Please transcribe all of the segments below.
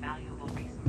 valuable resource.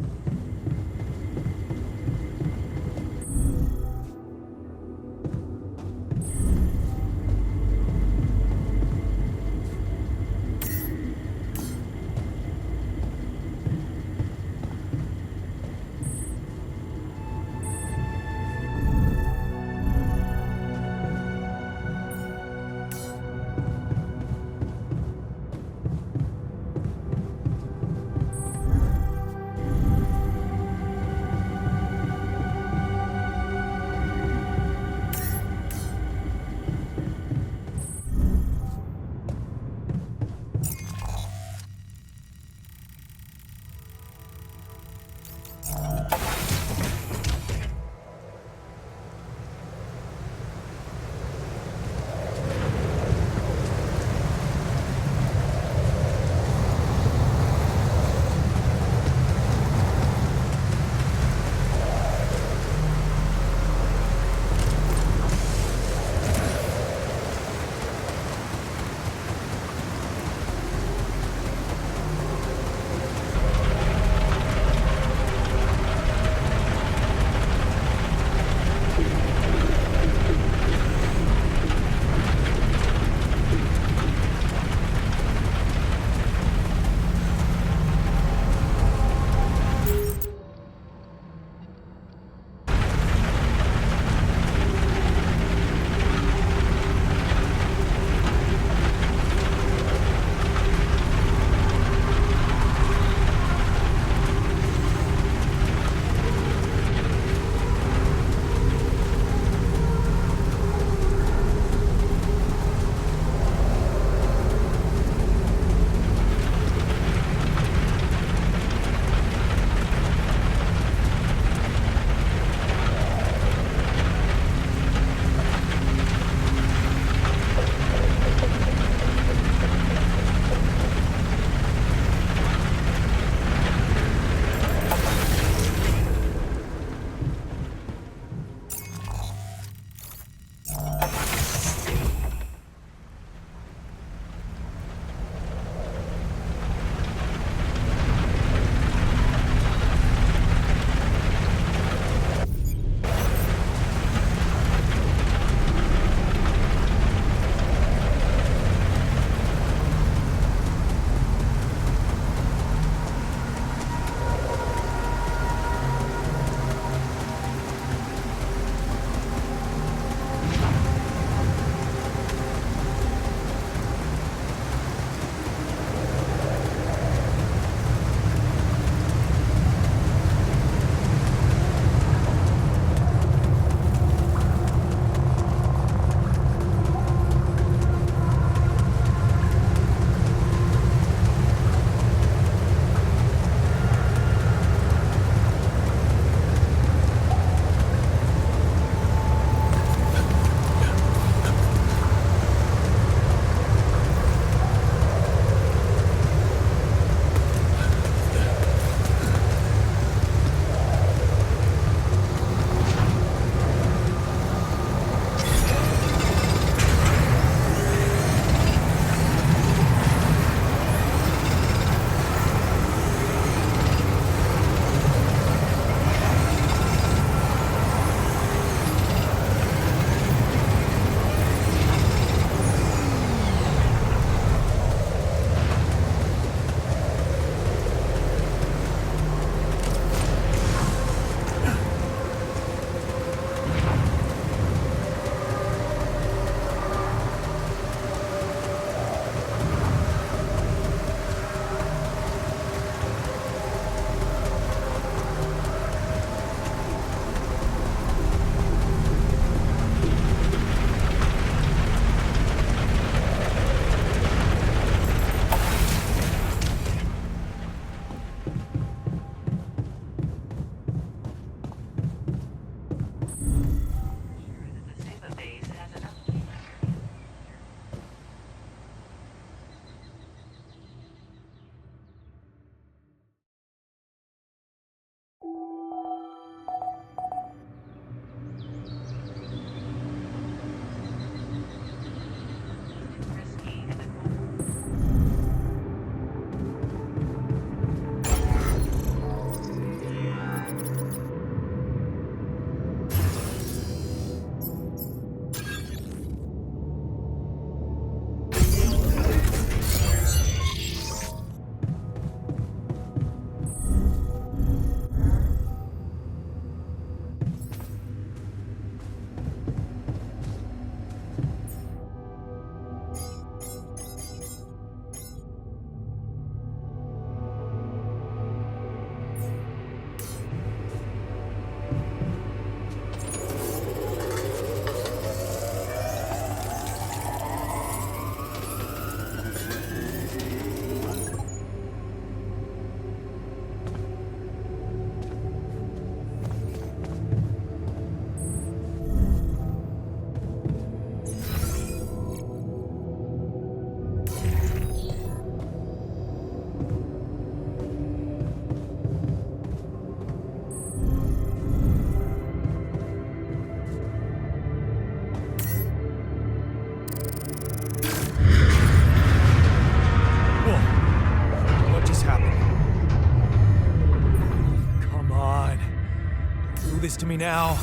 to me now.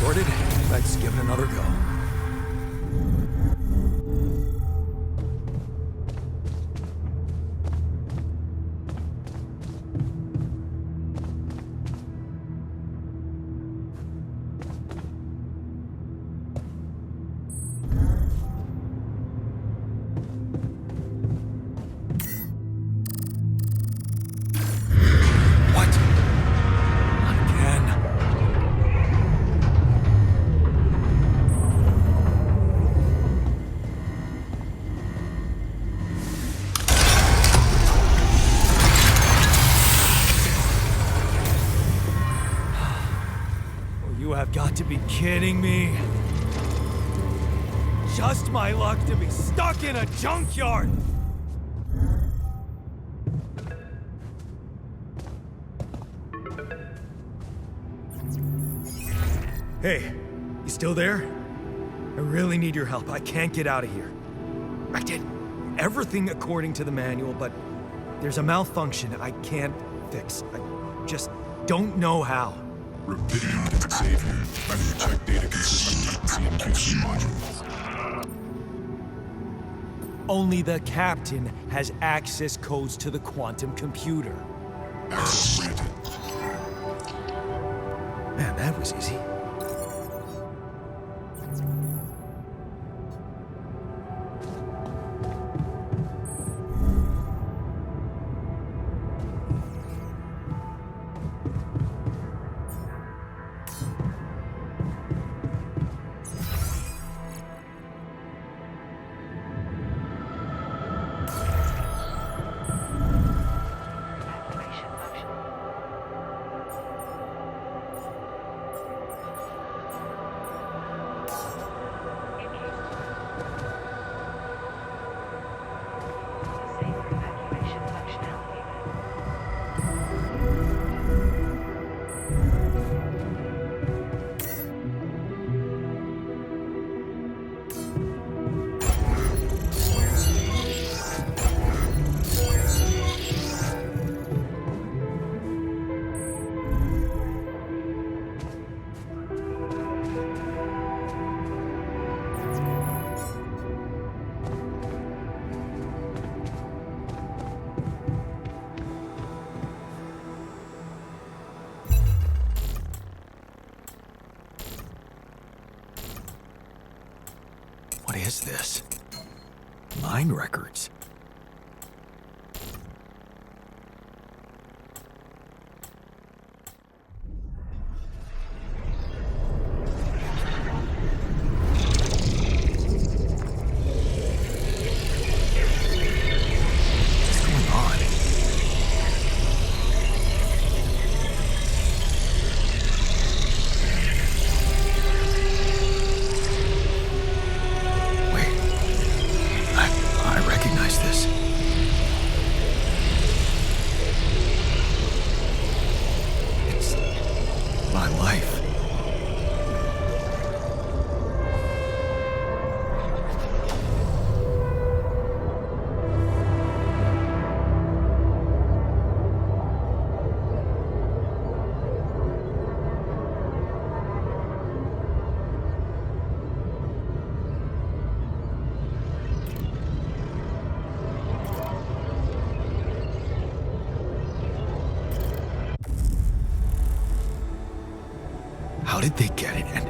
Sorted. Let's give it another go. What? Not again. You have got to be kidding me. Just my luck to be stuck in a junkyard. Hey, you still there? I really need your help. I can't get out of here. I did everything according to the manual, but there's a malfunction I can't fix. I just don't know how. Repeat, Savior. I've checked data consistency and QC modules. Only the captain has access codes to the quantum computer. Access granted. Man, that was easy. What is this? Mine records. What's going on? I recognize this. It's my life. How did they get it? And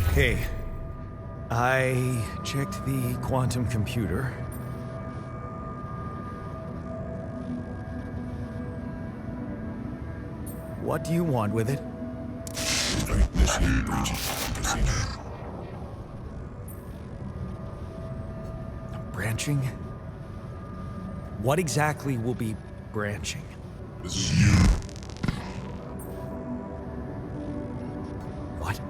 Okay. I checked the quantum computer. What do you want with it? Initiate breaching procedure. Branching? What exactly will be branching? This is you. What?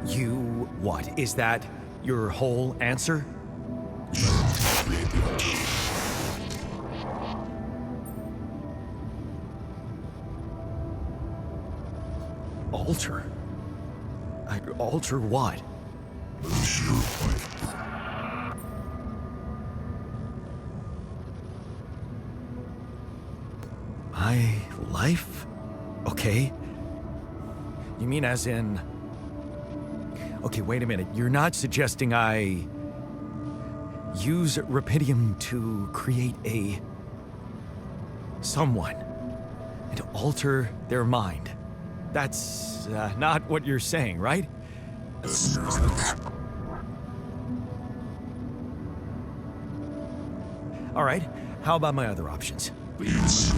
You what? Is that your whole answer? Create the altar. Alter? Alter what? Lose your life. My life? Okay. You mean as in... Okay, wait a minute. You're not suggesting I... use Rapidium to create a... someone. And alter their mind. That's not what you're saying, right? All right. How about my other options? Please.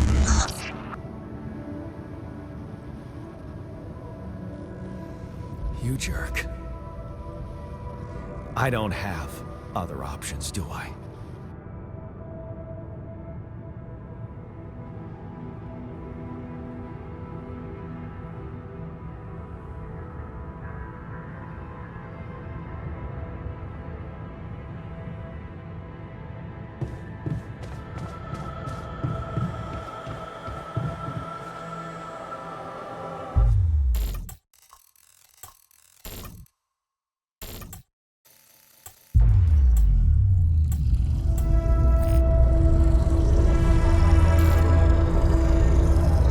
You jerk. I don't have other options, do I?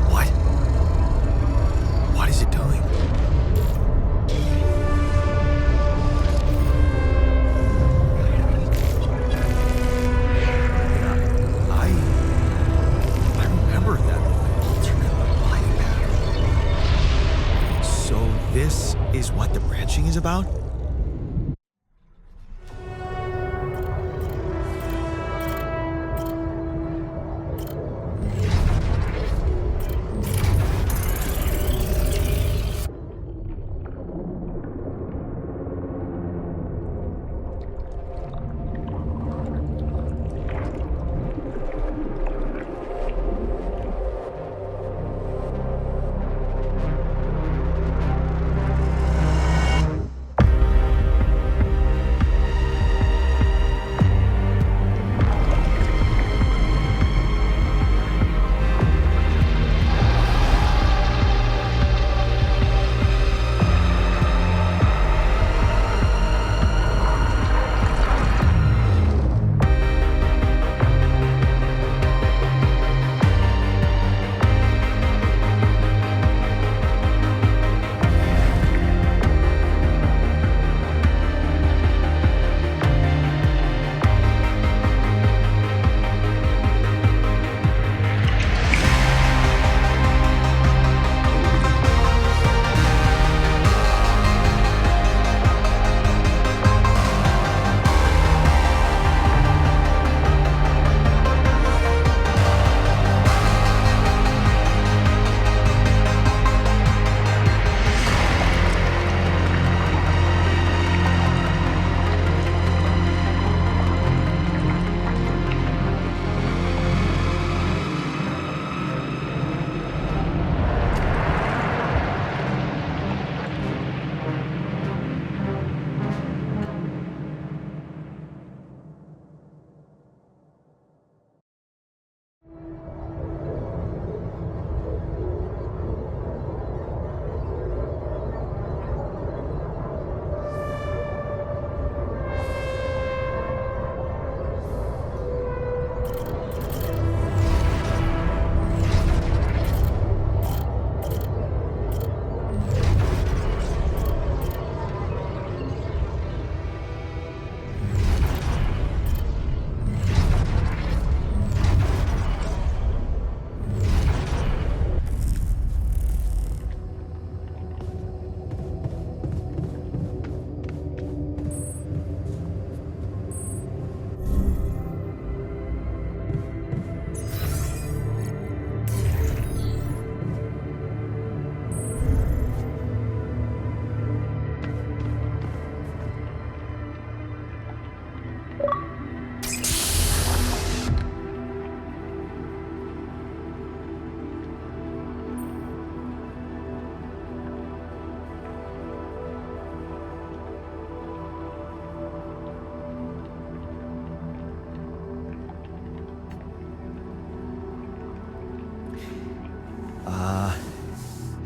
What? What is it doing? I remember that alternate life pattern. So this is what the branching is about?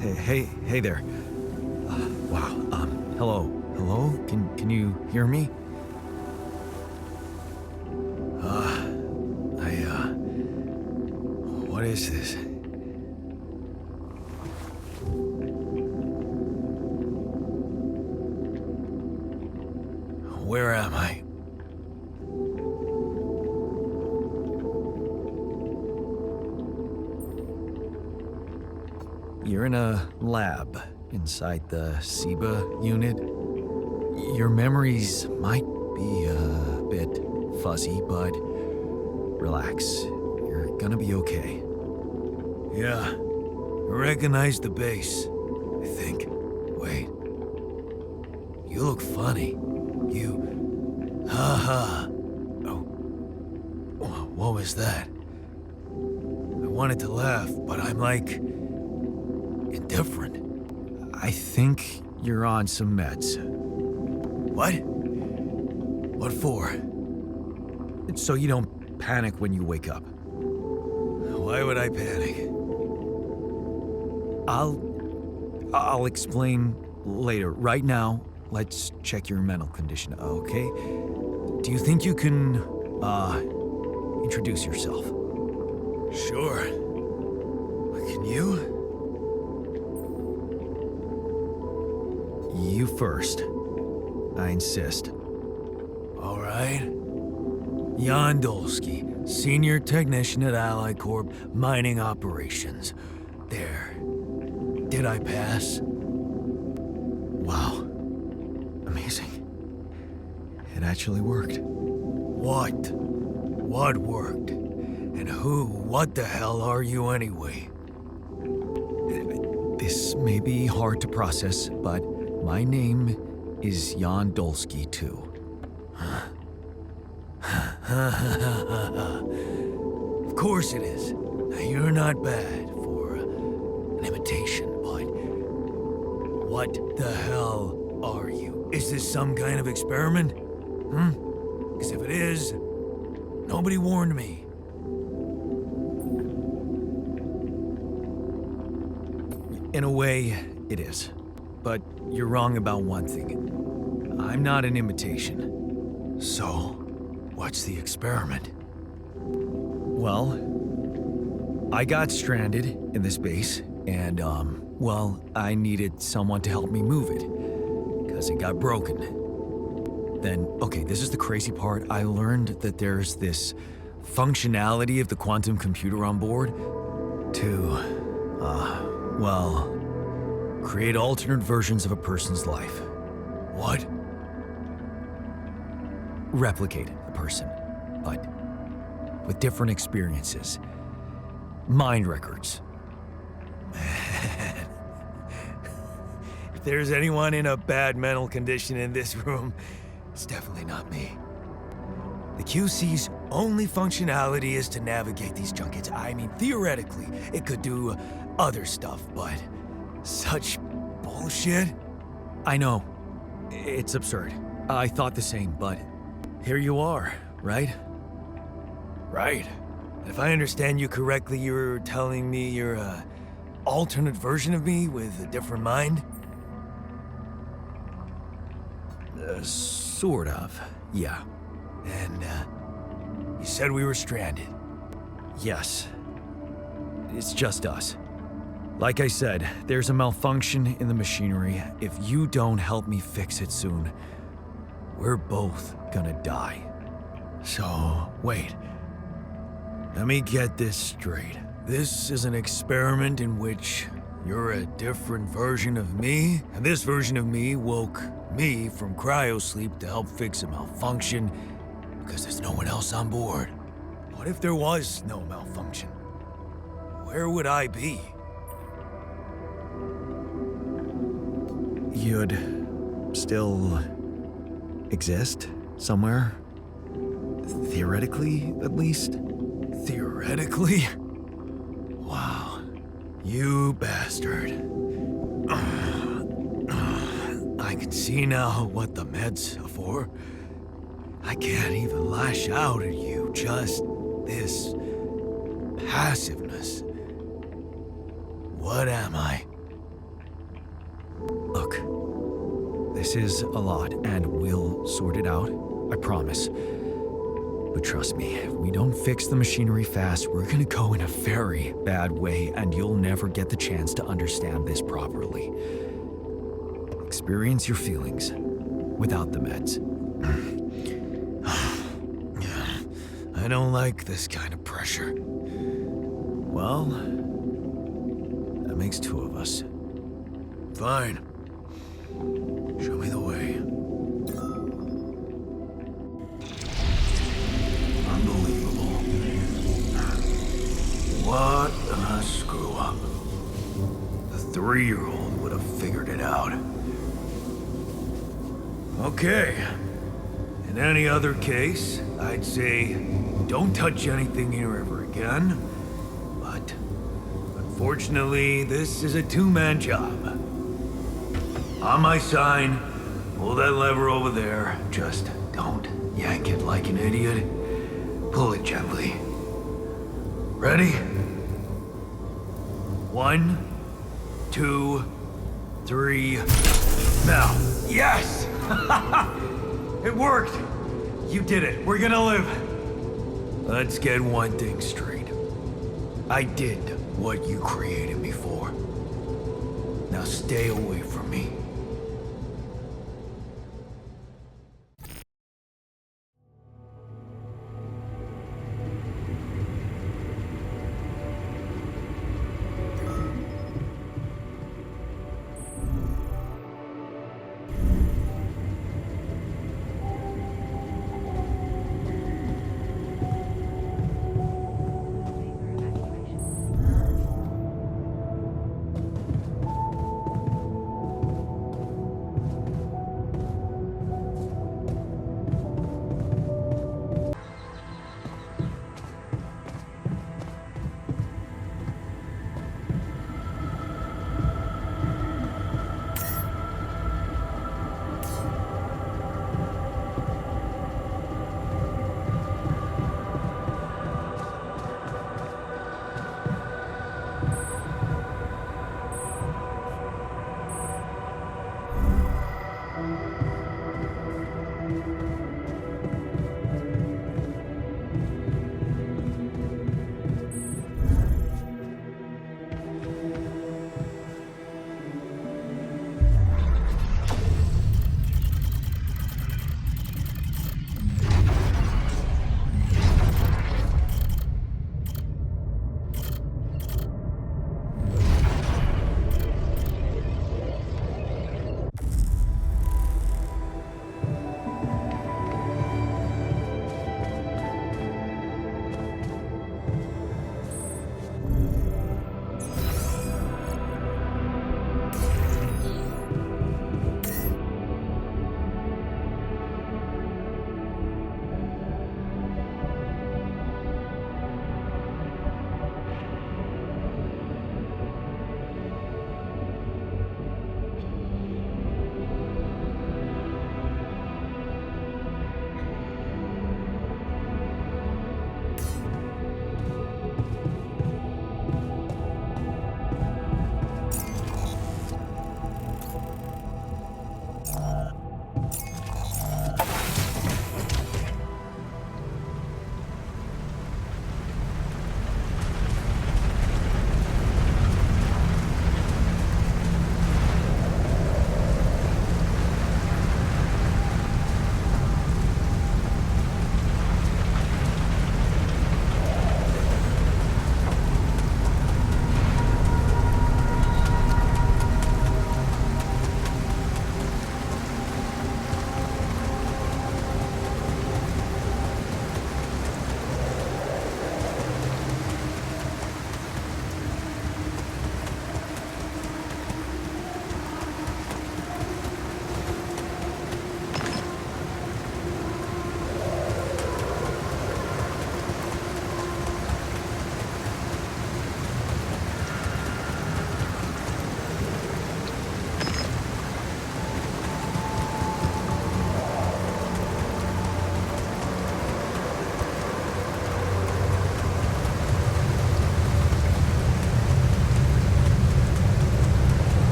Hey there. Wow, hello? Can you hear me? What is this? Where am I? You're in a lab inside the SIBA unit. Your memories might be a bit fuzzy, but relax. You're gonna be okay. Yeah, I recognize the base, I think. Wait. You look funny. Haha. Oh. What was that? I wanted to laugh, but I'm like indifferent. I think you're on some meds. What? What for? So you don't panic when you wake up. Why would I panic? I'll explain later. Right now, let's check your mental condition, okay? Do you think you can, introduce yourself? Sure. Can you? You first. I insist. All right. Jan Dolsky, Senior Technician at Ally Corp, Mining Operations. There. Did I pass? Wow. Amazing. It actually worked. What? What worked? And what the hell are you anyway? This may be hard to process, but my name is Jan Dolsky, too. Of course it is. You're not bad for an imitation, but what the hell are you? Is this some kind of experiment? Because if it is, nobody warned me. In a way, it is. But you're wrong about one thing. I'm not an imitation. So, what's the experiment? Well, I got stranded in this base, and, I needed someone to help me move it, because it got broken. Then, okay, this is the crazy part. I learned that there's this functionality of the quantum computer on board to, create alternate versions of a person's life. What? Replicate a person, but with different experiences. Mind records. Man. If there's anyone in a bad mental condition in this room, it's definitely not me. The QC's only functionality is to navigate these junkets. I mean, theoretically, it could do other stuff, but such bullshit? I know. It's absurd. I thought the same, but here you are, right? Right. If I understand you correctly, you're telling me you're a alternate version of me with a different mind? Sort of, yeah. And, you said we were stranded. Yes. It's just us. Like I said, there's a malfunction in the machinery. If you don't help me fix it soon, we're both gonna die. So, wait. Let me get this straight. This is an experiment in which you're a different version of me, and this version of me woke me from cryosleep to help fix a malfunction because there's no one else on board. What if there was no malfunction? Where would I be? You'd still exist somewhere? Theoretically, at least? Theoretically? Wow. You bastard. I can see now what the meds are for. I can't even lash out at you, just this passiveness. What am I? Look, this is a lot, and we'll sort it out. I promise. But trust me, if we don't fix the machinery fast, we're gonna go in a very bad way, and you'll never get the chance to understand this properly. Experience your feelings without the meds. I don't like this kind of pressure. Well, that makes two of us. Fine. Show me the way. Unbelievable. What a screw up. The 3-year-old would have figured it out. Okay. In any other case, I'd say don't touch anything here ever again. But unfortunately, this is a two-man job. On my sign, pull that lever over there. Just don't yank it like an idiot. Pull it gently. Ready? 1, 2, 3. Now. Yes! It worked! You did it. We're gonna live. Let's get one thing straight. I did what you created me for. Now stay away from me.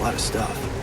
lot of stuff.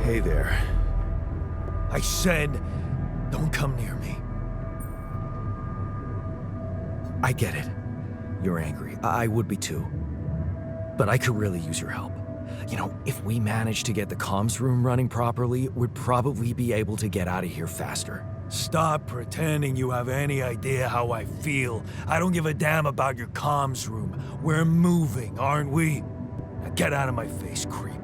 Hey there. I said, don't come near me. I get it. You're angry. I would be too. But I could really use your help. You know, if we managed to get the comms room running properly, we'd probably be able to get out of here faster. Stop pretending you have any idea how I feel. I don't give a damn about your comms room. We're moving, aren't we? Now get out of my face, creep.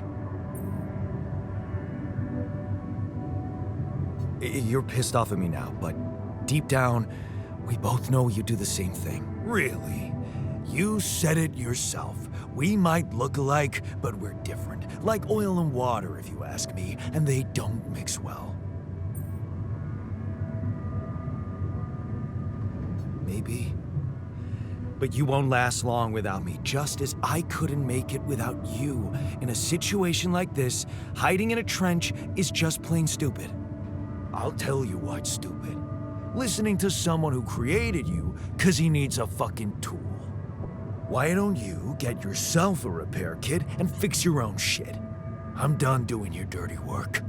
You're pissed off at me now, but deep down, we both know you do the same thing. Really? You said it yourself. We might look alike, but we're different. Like oil and water, if you ask me, and they don't mix well. Maybe. But you won't last long without me, just as I couldn't make it without you. In a situation like this, hiding in a trench is just plain stupid. I'll tell you what's stupid. Listening to someone who created you 'cause he needs a fucking tool. Why don't you get yourself a repair kit and fix your own shit? I'm done doing your dirty work.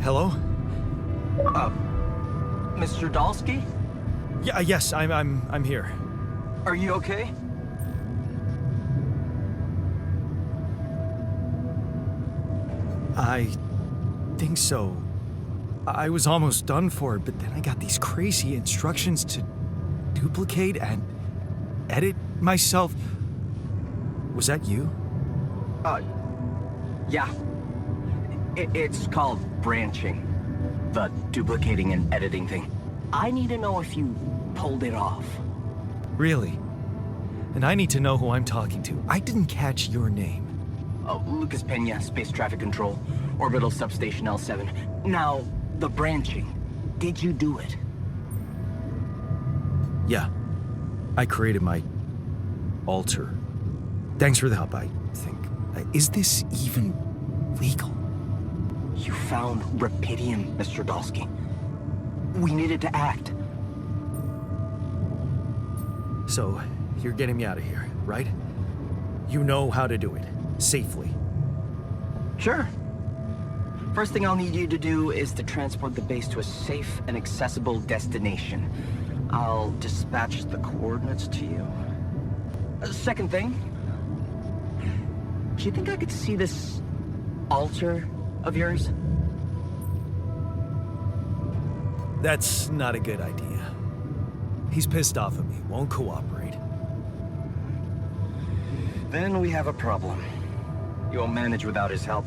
Hello? Mr. Dalsky? Yeah, yes, I'm here. Are you okay? I think so. I was almost done for, but then I got these crazy instructions to duplicate and edit myself. Was that you? Yeah. It's called branching. The duplicating and editing thing. I need to know if you pulled it off. Really? And I need to know who I'm talking to. I didn't catch your name. Oh, Lucas Pena, Space Traffic Control, Orbital Substation L7. Now, the branching. Did you do it? Yeah. I created my alter. Thanks for the help, I think. Is this even legal? You found Rapidium, Mr. Dalsky. We needed to act. So, you're getting me out of here, right? You know how to do it. Safely. Sure. First thing I'll need you to do is to transport the base to a safe and accessible destination. I'll dispatch the coordinates to you. Second thing, do you think I could see this altar of yours? That's not a good idea. He's pissed off at me, won't cooperate. Then we have a problem. You'll manage without his help.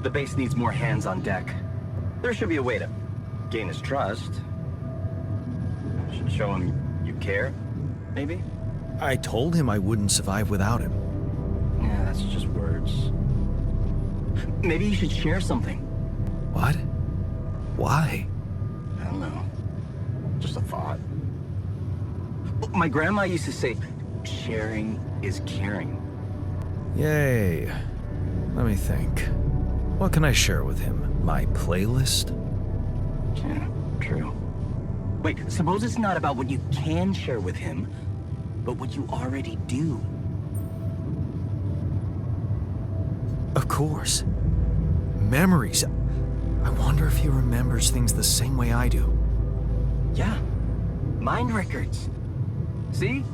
The base needs more hands on deck. There should be a way to gain his trust. Show him you care, maybe? I told him I wouldn't survive without him. Yeah, that's just words. Maybe you should share something. What? Why? I don't know. Just a thought. My grandma used to say, sharing is caring. Yay. Let me think. What can I share with him? My playlist? Yeah, true. Wait, suppose it's not about what you can share with him, but what you already do. Of course. Memories. I wonder if he remembers things the same way I do. Yeah, mind records. See?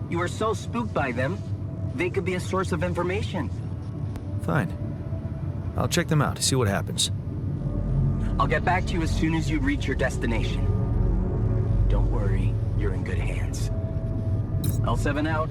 You were so spooked by them, they could be a source of information. Fine. I'll check them out, see what happens. I'll get back to you as soon as you reach your destination. Don't worry, you're in good hands. L7 out.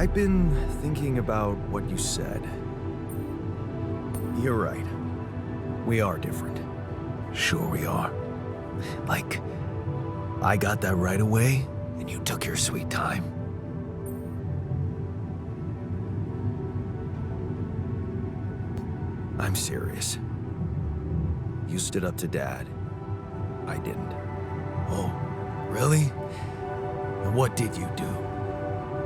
I've been thinking about what you said. You're right. We are different. Sure we are. Like, I got that right away, and you took your sweet time. I'm serious. You stood up to Dad. I didn't. Oh, really? And what did you do?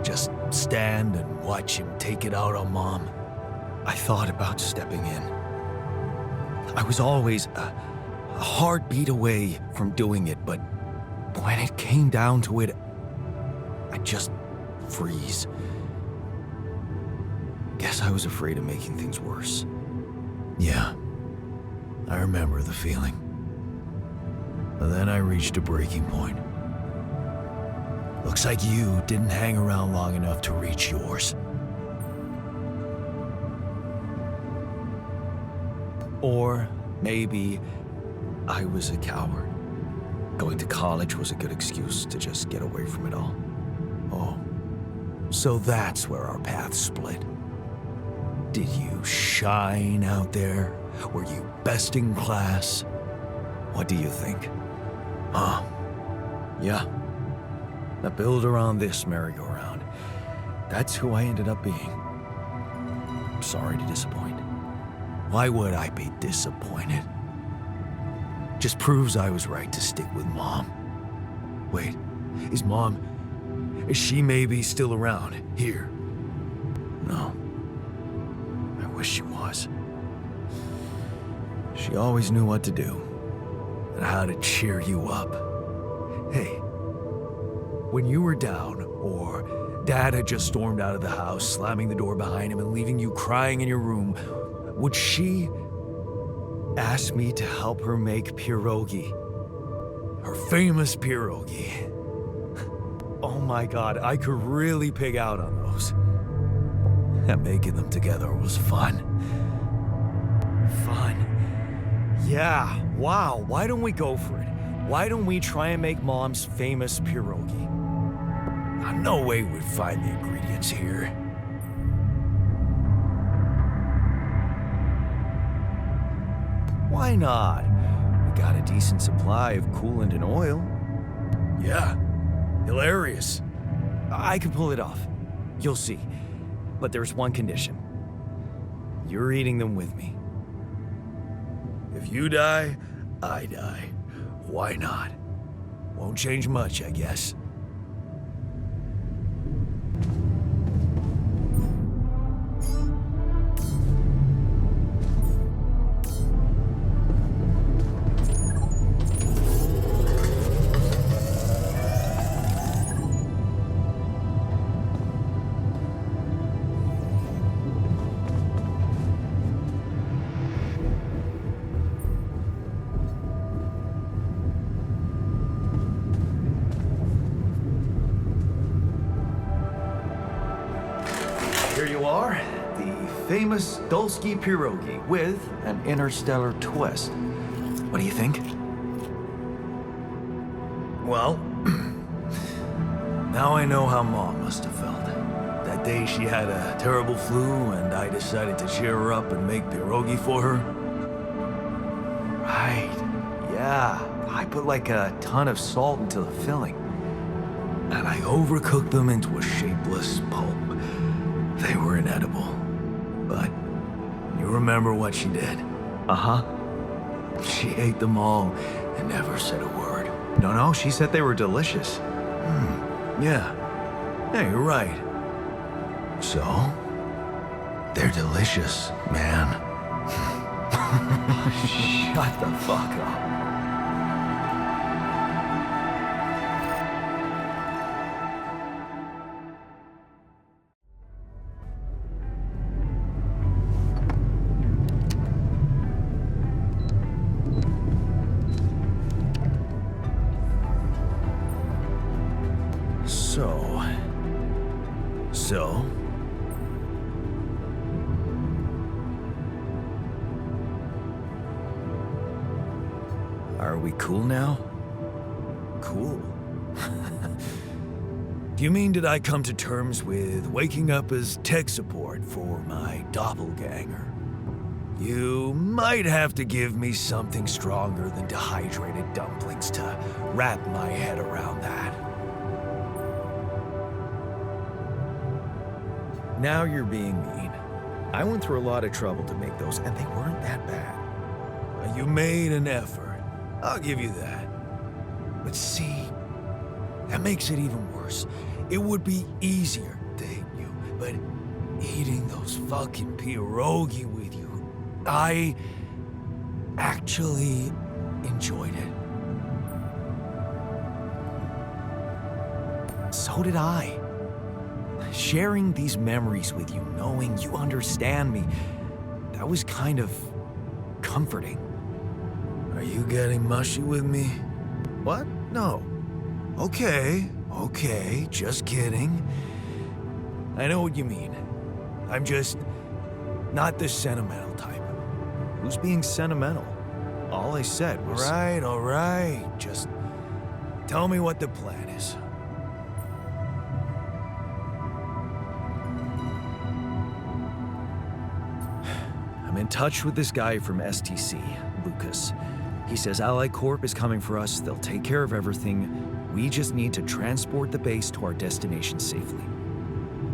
Just stand and watch him take it out on Mom? I thought about stepping in. I was always a heartbeat away from doing it, but when it came down to it, I'd just freeze. Guess I was afraid of making things worse. Yeah, I remember the feeling. But then I reached a breaking point. Looks like you didn't hang around long enough to reach yours. Or maybe I was a coward. Going to college was a good excuse to just get away from it all. Oh, so that's where our paths split. Did you shine out there? Were you best in class? What do you think? Huh? Yeah. Now build around this merry-go-round. That's who I ended up being. Sorry to disappoint. Why would I be disappointed? Just proves I was right to stick with Mom. Wait, is she maybe still around here? No. I wish she was. She always knew what to do and how to cheer you up. Hey, when you were down, or Dad had just stormed out of the house, slamming the door behind him and leaving you crying in your room, would she ask me to help her make pierogi? Her famous pierogi. Oh my God, I could really pig out on those. And making them together was fun. Fun. Yeah, wow, why don't we go for it? Why don't we try and make Mom's famous pierogi? No way we'd find the ingredients here. Why not? We got a decent supply of coolant and oil. Yeah, hilarious. I can pull it off. You'll see. But there's one condition. You're eating them with me. If you die, I die. Why not? Won't change much, I guess. Here you are, the famous Dulski pierogi with an interstellar twist. What do you think? Well, now I know how Mom must have felt. That day she had a terrible flu and I decided to cheer her up and make pierogi for her. Right, yeah. I put like a ton of salt into the filling. And I overcooked them into a shapeless pulp. They were inedible, but you remember what she did? Uh-huh. She ate them all and never said a word. No, she said they were delicious. Yeah, you're right. So, they're delicious, man. Shut the fuck up. So? Are we cool now? Cool? Do you mean did I come to terms with waking up as tech support for my doppelganger? You might have to give me something stronger than dehydrated dumplings to wrap my head around that. Now you're being mean. I went through a lot of trouble to make those, and they weren't that bad. You made an effort. I'll give you that. But see, that makes it even worse. It would be easier to hate you, but eating those fucking pierogi with you, I actually enjoyed it. So did I. Sharing these memories with you, knowing you understand me, that was kind of comforting. Are you getting mushy with me? What? No. Okay, just kidding. I know what you mean. I'm just not the sentimental type. Who's being sentimental? All I said was... All right. Just tell me what the plan is. I'm in touch with this guy from STC, Lucas. He says Ally Corp is coming for us. They'll take care of everything. We just need to transport the base to our destination safely.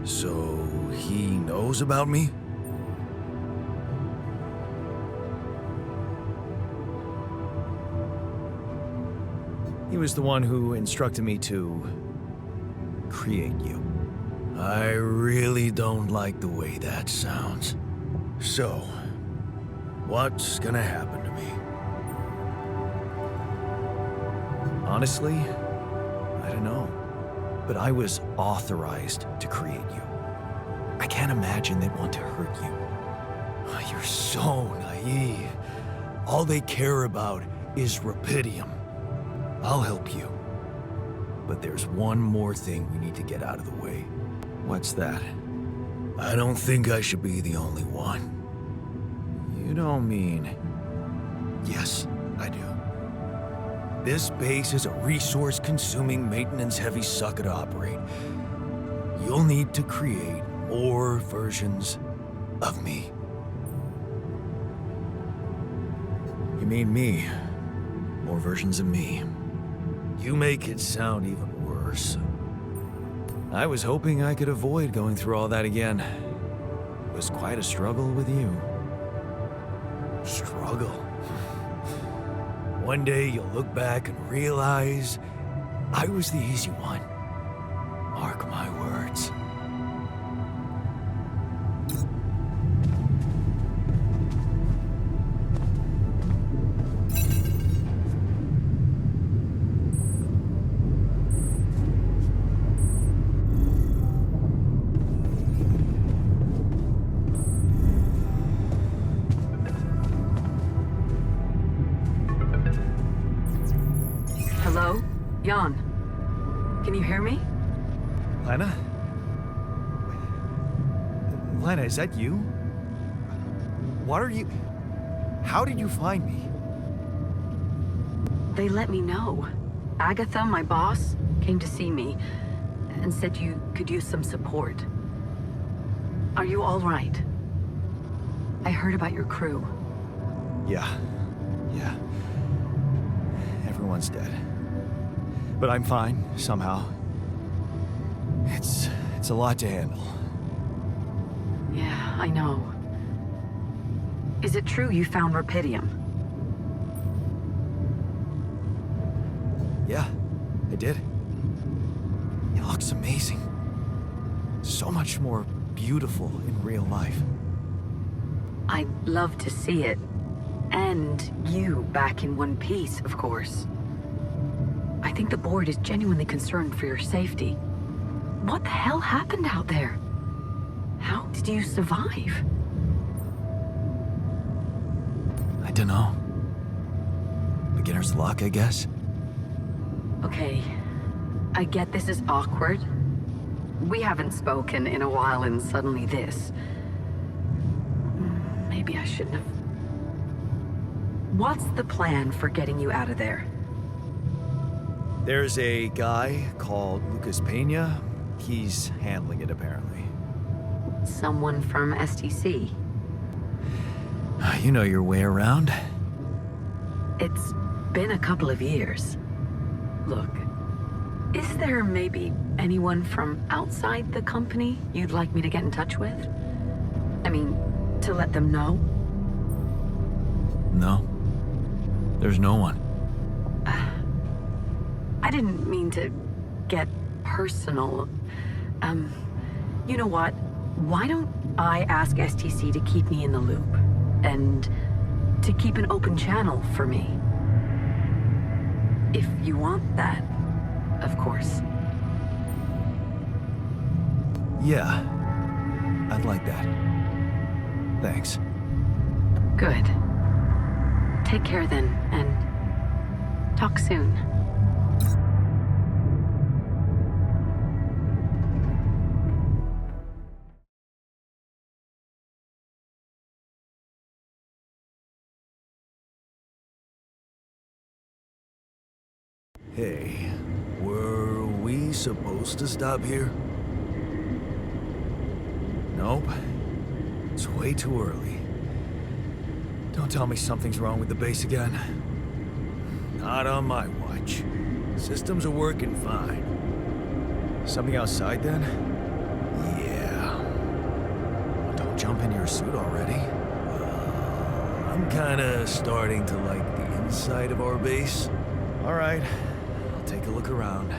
So he knows about me? He was the one who instructed me to create you. I really don't like the way that sounds. So, what's gonna happen to me? Honestly, I don't know. But I was authorized to create you. I can't imagine they'd want to hurt you. Oh, you're so naive. All they care about is Rapidium. I'll help you. But there's one more thing we need to get out of the way. What's that? I don't think I should be the only one. You don't mean... Yes, I do. This base is a resource-consuming, maintenance-heavy sucker to operate. You'll need to create more versions of me. You mean me? More versions of me. You make it sound even worse. I was hoping I could avoid going through all that again. It was quite a struggle with you. Struggle? One day you'll look back and realize I was the easy one. Mark my words. Hello? Jan? Can you hear me? Lena? Lena, is that you? What are you... How did you find me? They let me know. Agatha, my boss, came to see me and said you could use some support. Are you all right? I heard about your crew. Yeah. Everyone's dead. But I'm fine, somehow. It's a lot to handle. Yeah, I know. Is it true you found Rapidium? Yeah, I did. It looks amazing. So much more beautiful in real life. I'd love to see it. And you back in one piece, of course. I think the board is genuinely concerned for your safety. What the hell happened out there? How did you survive? I don't know. Beginner's luck, I guess. Okay, I get this is awkward. We haven't spoken in a while and suddenly this. Maybe I shouldn't have. What's the plan for getting you out of there? There's a guy called Lucas Pena. He's handling it, apparently. Someone from STC? You know your way around. It's been a couple of years. Look, is there maybe anyone from outside the company you'd like me to get in touch with? I mean, to let them know? No. There's no one. I didn't mean to get personal. You know what? Why don't I ask STC to keep me in the loop? And to keep an open channel for me? If you want that, of course. Yeah, I'd like that. Thanks. Good. Take care then, and talk soon. Hey, were we supposed to stop here? Nope. It's way too early. Don't tell me something's wrong with the base again. Not on my watch. Systems are working fine. Something outside then? Yeah. Don't jump in your suit already. I'm kinda starting to like the inside of our base. All right, I'll take a look around.